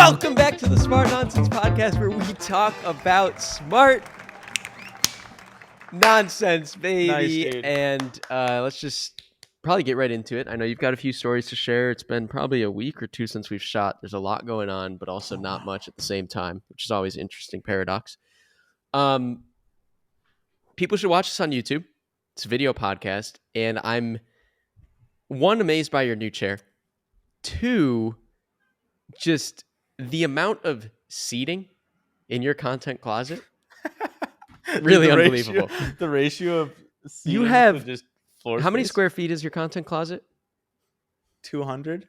Welcome back to the Smart Nonsense Podcast, where we talk about smart nonsense, baby. Nice, dude. And let's just probably get right into it. I know you've got a few stories to share. It's been probably a week or two since we've shot. There's a lot going on, but also not much at the same time, which is always an interesting paradox. People should watch this on YouTube. It's a video podcast, and I'm one, amazed by your new chair. Two, just the amount of seating in your content closet. Really unbelievable. The ratio of You have to just floor how many space? square feet is your content closet? 200.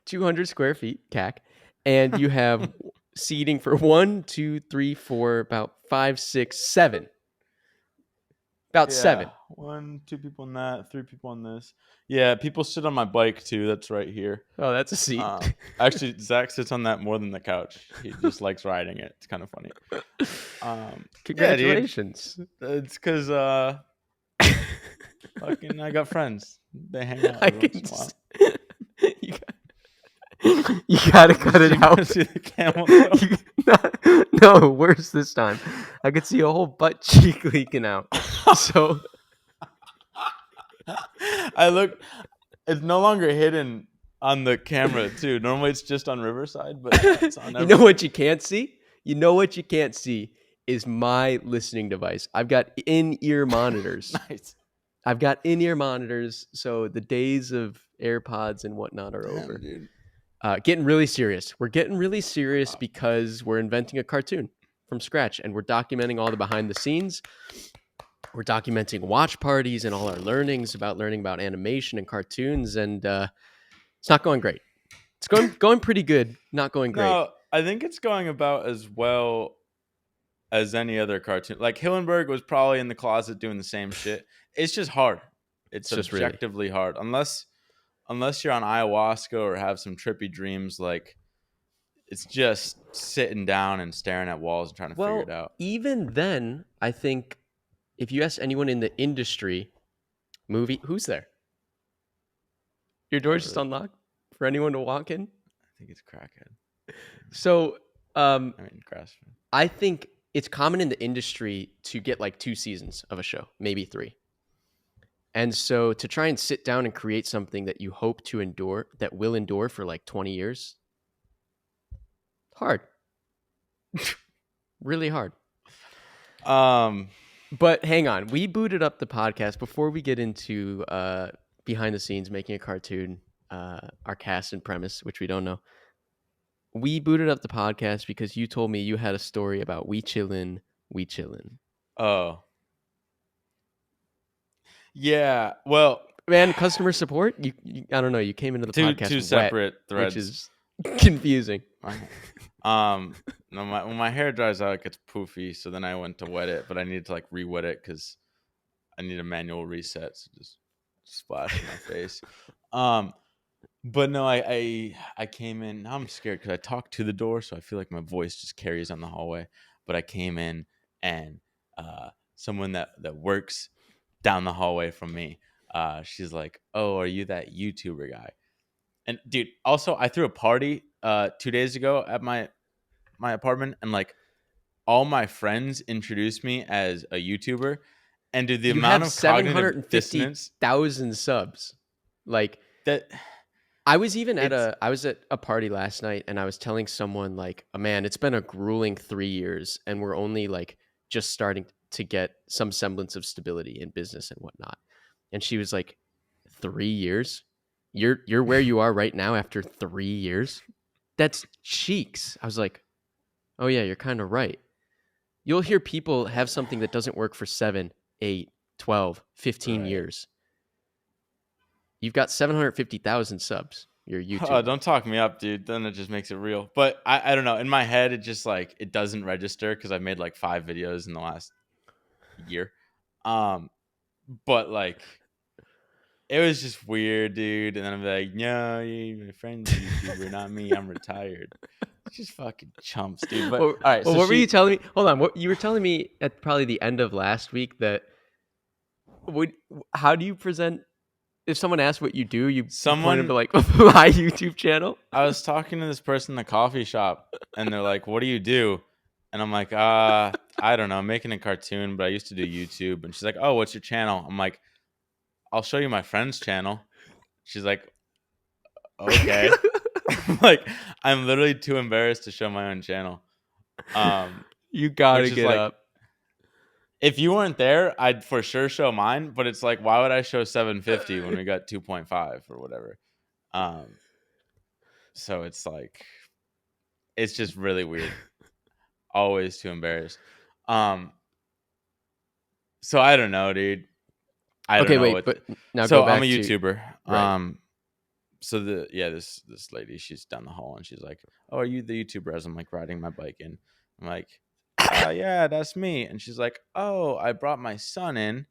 200 square feet, CAC. And you have seating for 1, 2, 3, 4, about 5, 6, 7. About 7. 1, 2 people in that, 3 people on this. Yeah, people sit on my bike too. That's right here. Oh, that's a seat. Actually, Zach sits on that more than the couch. He just likes riding it. It's kind of funny. Congratulations. Yeah, dude. It's because fucking I got friends. They hang out I every can once in a while. You gotta cut it out. See the camel toe? No, worse this time. I could see a whole butt cheek leaking out. So it's no longer hidden on the camera too. Normally it's just on Riverside, but it's on you know what you can't see? You know what you can't see is my listening device. I've got in-ear monitors. Nice. I've got in-ear monitors, so the days of AirPods and whatnot are over. Dude. Getting really serious. We're getting really serious because we're inventing a cartoon from scratch, and we're documenting all the behind the scenes. We're documenting watch parties and all our learning about animation and cartoons, and it's not going great. It's going pretty good, not going great. No, I think it's going about as well as any other cartoon. Like Hillenberg was probably in the closet doing the same shit. It's just hard. It's just objectively hard. Unless you're on ayahuasca or have some trippy dreams, like it's just sitting down and staring at walls and trying to figure it out. Even then, I think if you ask anyone in the industry, who's there? Your door's just unlocked for anyone to walk in? I think it's crackhead. So, grass. I think it's common in the industry to get like 2 seasons of a show, maybe 3. And so to try and sit down and create something that you hope to endure, that will endure for like 20 years, hard. Really hard. But hang on, we booted up the podcast before we get into behind the scenes, making a cartoon, our cast and premise, which we don't know. We booted up the podcast because you told me you had a story about we chillin'. Oh. Yeah, well, man, customer support. You I don't know. You came into the podcast two wet, separate threads, which is confusing. No, when my hair dries out, it gets poofy. So then I went to wet it, but I needed to like re-wet it because I need a manual reset. So just splash in my face. But no, I came in. Now I'm scared because I talked to the door, so I feel like my voice just carries on the hallway. But I came in, and someone that works down the hallway from me, she's like, "Oh, are you that YouTuber guy?" And dude, also I threw a party 2 days ago at my apartment, and like all my friends introduced me as a YouTuber, and dude, the amount of cognitive dissonance, 750,000 subs, like that. I was even at a party last night, and I was telling someone like, oh, man, it's been a grueling 3 years, and we're only like just starting to get some semblance of stability in business and whatnot. And she was like, 3 years? You're where you are right now after 3 years? That's cheeks. I was like, oh yeah, you're kind of right. You'll hear people have something that doesn't work for 7, 8, 12, 15 years. You've got 750,000 subs. You're YouTube. Oh, don't talk me up, dude. Then it just makes it real. But I don't know. In my head, it just like it doesn't register because I've made like 5 videos in the last year. But like it was just weird, dude. And then I'm like, no, my friend's a YouTuber, not me. I'm retired. It's just fucking chumps, dude. But all right. Well, what were you telling me? Hold on. What you were telling me at probably the end of last week that how do you present if someone asks what you do, you point them to Someone like my YouTube channel. I was talking to this person in the coffee shop, and they're like, "What do you do?" And I'm like, I don't know, I'm making a cartoon, but I used to do YouTube." And she's like, "Oh, what's your channel?" I'm like, "I'll show you my friend's channel." She's like, "Okay." Like, I'm literally too embarrassed to show my own channel. You gotta Which is get like, up. if you weren't there, I'd for sure show mine. But it's like, why would I show 750 when we got 2.5 or whatever? Um, so it's like, it's just really weird. Always too embarrassed. Um, so I don't know, dude. I don't Okay, know wait, what. but now go So I'm a back to YouTuber. right. So this lady, she's down the hall, and she's like, "Oh, are you the YouTuber?" As I'm like riding my bike in, I'm like, yeah, that's me." And she's like, "Oh, I brought my son in,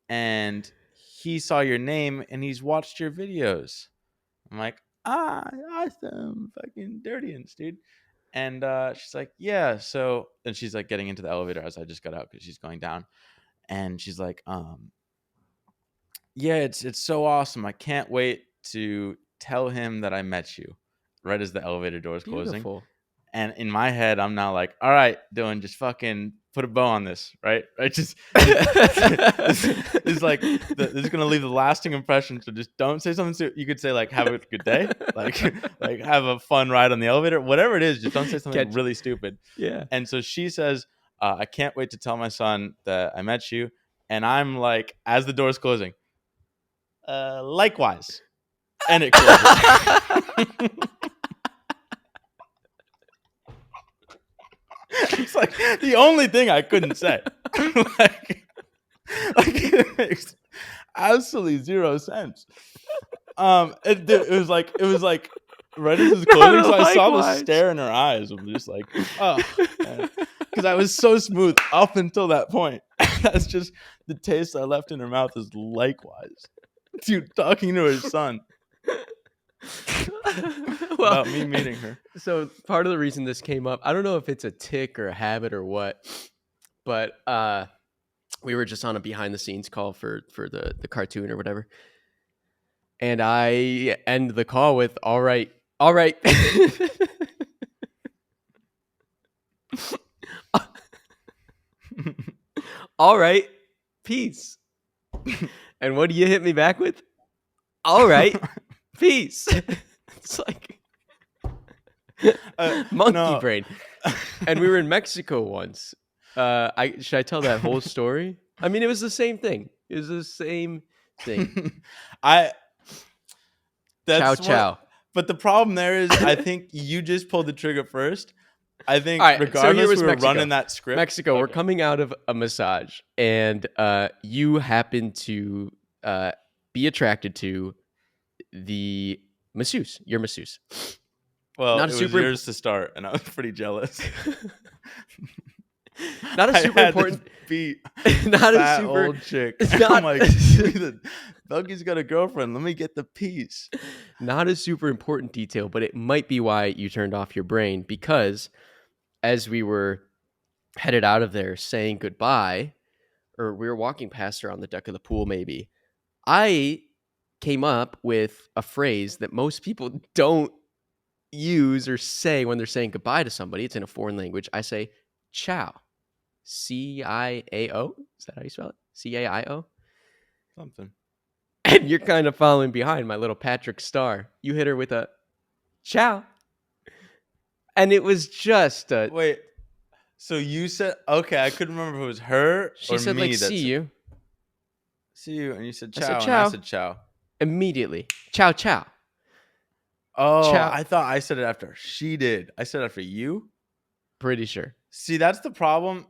and he saw your name, and he's watched your videos." I'm like, awesome, fucking dirtians, dude. And she's like, "Yeah." So, and she's like getting into the elevator as I just got out because she's going down, and she's like, "Yeah, it's so awesome. I can't wait to tell him that I met you." Right as the elevator door is closing. Beautiful. And in my head, I'm now like, "All right, Dylan, just fucking put a bow on this, right? Right? Just this is like this is gonna leave the lasting impression. So just don't say something. You could say like, "Have a good day," like like have a fun ride on the elevator, whatever it is. Just don't say something Catch. really stupid. Yeah. And so she says, "I can't wait to tell my son that I met you." And I'm like, as the door's closing, likewise, and it closes. It's like the only thing I couldn't say. like, it makes absolutely zero sense. It was like right as it was closing, so I saw the Likewise. stare in her eyes. I'm just like, oh, because I was so smooth up until that point. That's just the taste I left in her mouth is likewise. Dude, talking to her son Well, about me meeting her. so part of the reason this came up, I don't know if it's a tick or a habit or what, but we were just on a behind the scenes call for the cartoon or whatever, and I end the call with all right, all right. All right, peace. And what do you hit me back with? All right, peace. It's like monkey No. brain. And we were in Mexico once. Should I tell that whole story? I mean, it was the same thing. It was the same thing. I Ciao, that's what ciao. but the problem there is I think you just pulled the trigger first. I think All right, so here regardless was we were Mexico. running that script. Mexico, we're Okay. coming out of a massage, and you happen to be attracted to the masseuse, your masseuse. Well, Not it a was super yours to start, and I was pretty jealous. not a I super had important this beat not a fat super old chick. not I'm like, give me the Buggy's got a girlfriend. Let me get the piece. not a super important detail, but it might be why you turned off your brain, because as we were headed out of there saying goodbye, or we were walking past her on the deck of the pool, maybe, I came up with a phrase that most people don't use or say when they're saying goodbye to somebody. It's in a foreign language. I say ciao. CIAO. Is that how you spell it? CAIO? Something. And you're kind of following behind my little Patrick Star. You hit her with a ciao. And it was just a. Wait. So you said okay, I couldn't remember if it was her She or said, like, me see that said you. see you, and you said I said ciao, and I ciao. said ciao. Immediately. Ciao, ciao. Oh, Ciao. I thought I said it after she did. I said it after you. Pretty sure. See, that's the problem.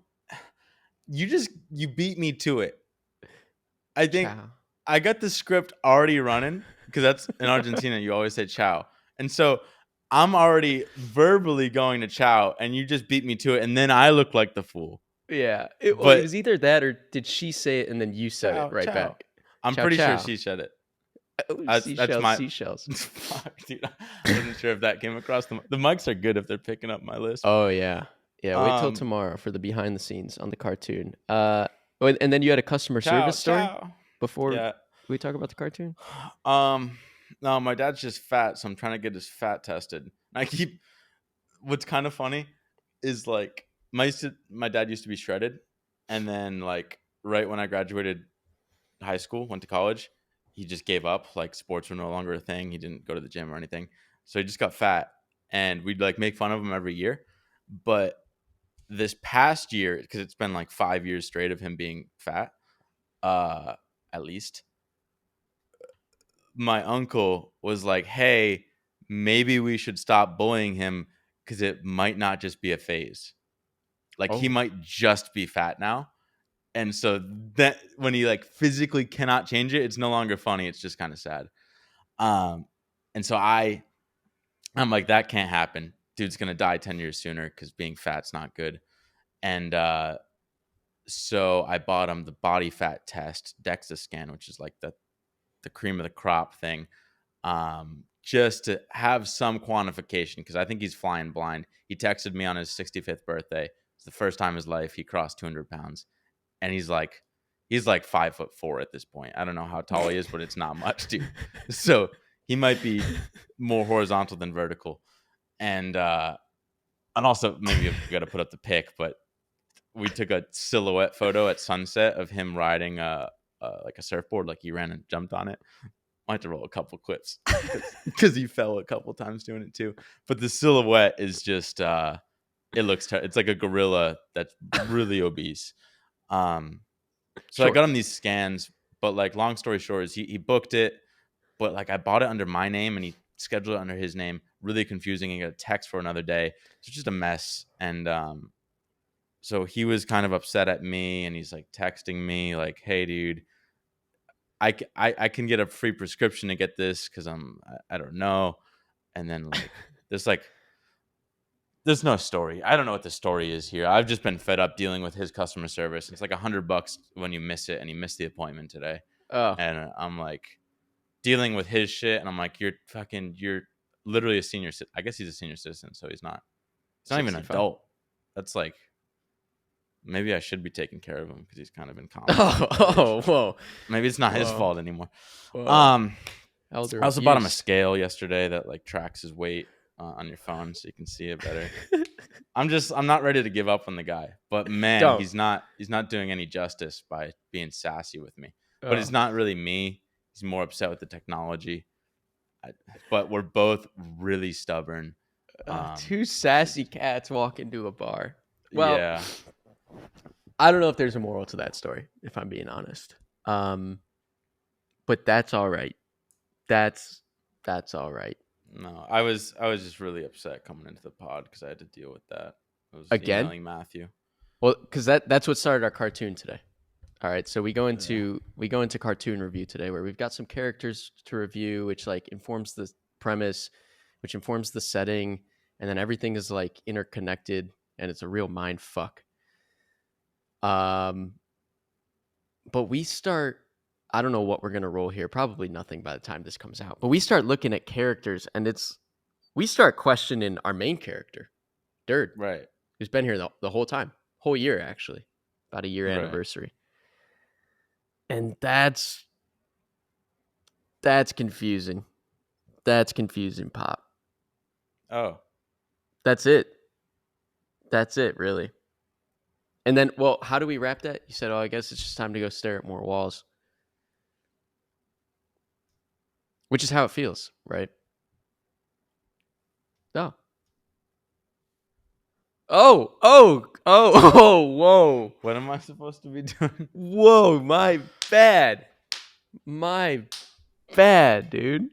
You beat me to it. I think Ciao. I got the script already running because that's in Argentina. You always say ciao, and so I'm already verbally going to ciao, and you just beat me to it, and then I look like the fool. Yeah. Well, it But was either that or did she say it and then you said it ciao, right ciao. back? I'm Ciao, pretty sure ciao. she said it. Oh, That's seashells, my seashells. fuck, dude. I wasn't sure if that came across the mics are good if they're picking up my list. Oh, yeah. Yeah, wait till Um, tomorrow for the behind the scenes on the cartoon. And then you had a customer ciao, service story ciao. before Yeah. we talk about the cartoon? Um, no, my dad's just fat, so I'm trying to get his fat tested. I keep what's kind of funny is like my dad used to be shredded, and then like right when I graduated high school, went to college, he just gave up. Like sports were no longer a thing. He didn't go to the gym or anything, so he just got fat, and we'd like make fun of him every year. But this past year, because it's been like 5 years straight of him being fat, uh, at least my uncle was like, "Hey, maybe we should stop bullying him because it might not just be a phase. Like he Oh. might just be fat now." And so that when he like physically cannot change it, it's no longer funny. It's just kind of sad. Um, and so I'm like, that can't happen. Dude's gonna die 10 years sooner because being fat's not good. And so I bought him the body fat test, DEXA scan, which is like the cream of the crop thing, just to have some quantification because I think he's flying blind. He texted me on his 65th birthday. It's the first time in his life he crossed 200 pounds, and he's like 5'4" at this point. I don't know how tall he is, but it's not much, dude. So he might be more horizontal than vertical, and also maybe we got to put up the pic, but we took a silhouette photo at sunset of him riding like a surfboard, like he ran and jumped on it. I have to roll a couple clips because he fell a couple times doing it too. But the silhouette is just it looks it's like a gorilla that's really obese. So I Sure. got him these scans, but like long story short is he booked it, but like I bought it under my name and he scheduled it under his name. Really confusing. And got a text for another day. So just a mess. And so he was kind of upset at me, and he's like texting me like, "Hey, dude, I can get a free prescription to get this because I don't know." And then there's like there's no story. I don't know what the story is here. I've just been fed up dealing with his customer service. It's like $100 when you miss it, and he missed the appointment today. Oh, And I'm like dealing with his shit, and I'm like, you're literally a senior. I guess he's a senior citizen, so he's not. He's not even an 65. adult. That's like maybe I should be taking care of him because he's kind of incompetent Oh, at that age. oh, whoa, Maybe it's not his whoa, fault anymore. whoa. Um, Elder I also bought him a abuse. scale yesterday that like tracks his weight on your phone so you can see it better. I'm not ready to give up on the guy, but man, Don't. he's not doing any justice by being sassy with me. But it's Oh. not really me. He's more upset with the technology. I, but we're both really stubborn. Two sassy cats walk into a bar. Well, Yeah, I don't know if there's a moral to that story, if I'm being honest. Um, but that's all right. That's all right. no, I was just really upset coming into the pod because I had to deal with that. I was Again? emailing Matthew. Well, because that's what started our cartoon today. All right, so Yeah. we go into cartoon review today, where we've got some characters to review, which like informs the premise, which informs the setting, and then everything is like interconnected, and it's a real mind fuck. Um, but we start. I don't know what we're gonna roll here. Probably nothing by the time this comes out. But we start looking at characters, and we start questioning our main character, Dirt, Right. who's been here the whole time, whole year actually, about a year Right. anniversary, and that's confusing. That's confusing, Pop. Oh. That's it. That's it, really. And then, well, how do we wrap that? You said, oh, I guess it's just time to go stare at more walls, which is how it feels, right? Oh. Oh, oh, oh, oh, whoa. What am I supposed to be doing? Whoa, my bad. My bad, dude.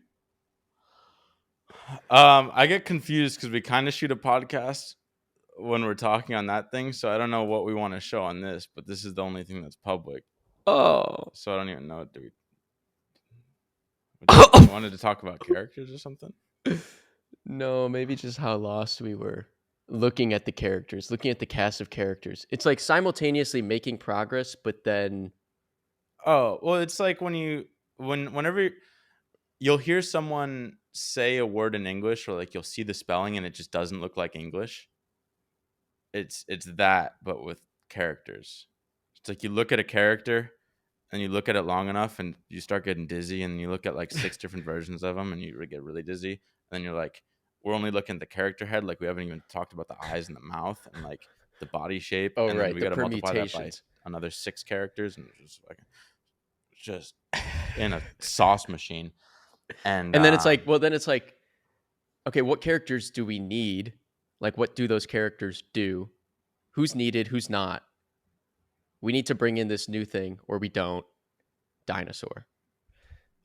I get confused because we kind of shoot a podcast when we're talking on that thing, so I don't know what we want to show on this, but this is the only thing that's public, Oh. so I don't even know. We wanted to talk about characters or something? No, maybe just how lost we were looking at the characters, looking at the cast of characters. It's like simultaneously making progress, but then Oh, well, it's like whenever you'll hear someone say a word in English, or like you'll see the spelling and it just doesn't look like English. It's that, but with characters. It's like you look at a character and you look at it long enough and you start getting dizzy, and you look at like 6 different versions of them and you get really dizzy, and then you're like, we're only looking at the character head, like we haven't even talked about the eyes and the mouth and like the body shape, Oh, and then right, we the got to multiply that by permutations. another 6 characters, and just in a sauce machine. And And then it's like, well, then it's like, okay, what characters do we need? Like, what do those characters do? Who's needed? Who's not? We need to bring in this new thing, or we don't. Dinosaur.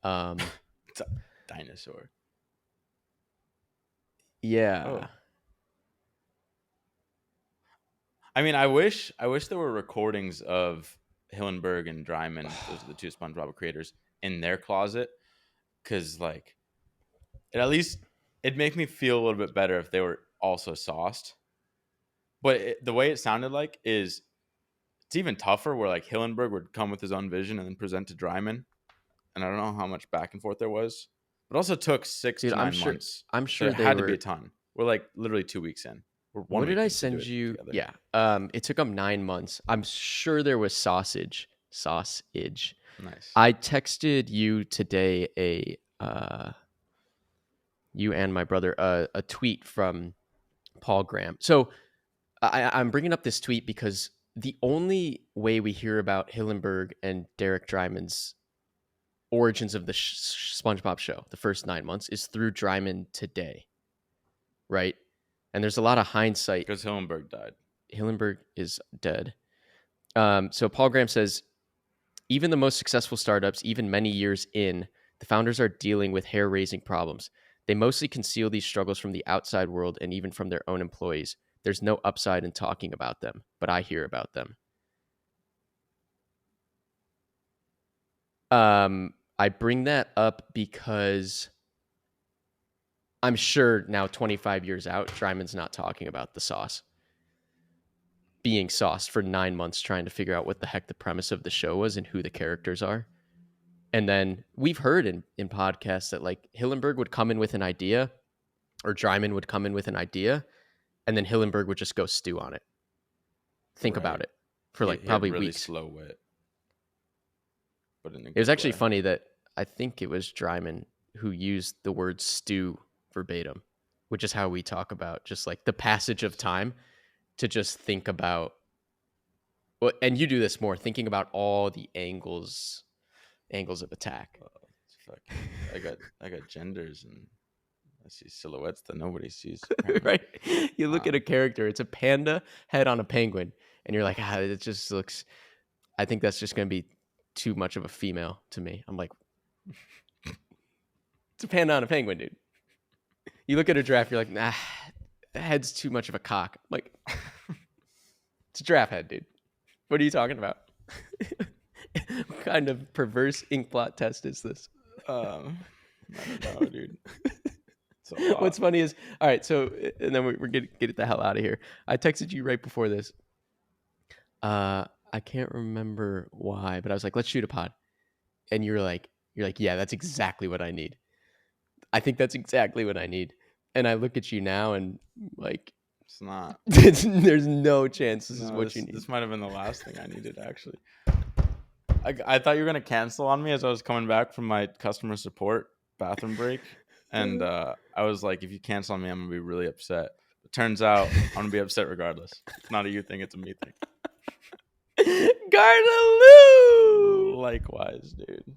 it's a dinosaur. Yeah. Oh, I mean, I wish there were recordings of Hillenburg and Dryman, those are the 2 SpongeBob creators, in their closet, because like it'd make me feel a little bit better if they were also sauced. But the way it sounded like is it's even tougher. Where like Hillenburg would come with his own vision and then present to Dryman, and I don't know how much back and forth there was. But it also took six Dude, to I'm nine sure months, I'm so sure it they had to be a were. ton. We're like literally 2 weeks in. We're one What did week I in to do send it you? together. Yeah. It took them 9 months. I'm sure there was sausage. Sausage. Nice. I texted you today you and my brother a tweet from Paul Graham. So I'm bringing up this tweet because the only way we hear about Hillenburg and Derek Dryman's origins of the SpongeBob show, the first 9 months, is through Dryman today, right? And there's a lot of hindsight. Because Hillenburg died. Hillenburg is dead. So Paul Graham says, even the most successful startups, even many years in, the founders are dealing with hair-raising problems. They mostly conceal these struggles from the outside world and even from their own employees. There's no upside in talking about them, but I hear about them. I bring that up because I'm sure now 25 years out, Dryman's not talking about the sauce being sauced for 9 months trying to figure out what the heck the premise of the show was and who the characters are. And then we've heard in podcasts that like Hillenburg would come in with an idea or Dryman would come in with an idea and then Hillenburg would just go stew on it. Think about Right. it for like He had probably really weeks. slow wit, but in a It was good actually way. funny that I think it was Dryman who used the word stew verbatim, which is how we talk about just like the passage of time to just think about. Well, and you do this more, thinking about all the angles of attack. It's fucking. I got genders, and I see silhouettes that nobody sees apparently. Right? You look at a Um, character, it's a panda head on a penguin, and you're like, it just looks. I think that's just going to be too much of a female to me. I'm like, it's a panda on a penguin, dude. You look at a giraffe, you're like, nah, that head's too much of a cock. I'm like, it's a giraffe head, dude. What are you talking about? What kind of perverse ink blot test is this? I don't know, dude. It's a lot. What's funny is, all right, so, and then we're going to get the hell out of here. I texted you right before this. I can't remember why, but I was like, let's shoot a pod. And you're like, yeah, that's exactly what I need. I think that's exactly what I need. And I look at you now and like, It's not. there's no chance this is No, what you need. this might have been the last thing I needed, actually. I thought you were gonna cancel on me as I was coming back from my customer support bathroom break, and I was like, if you cancel on me, I'm gonna be really upset. It turns out I'm gonna be upset regardless. It's not a you thing; it's a me thing. Gardeloo! Likewise, dude.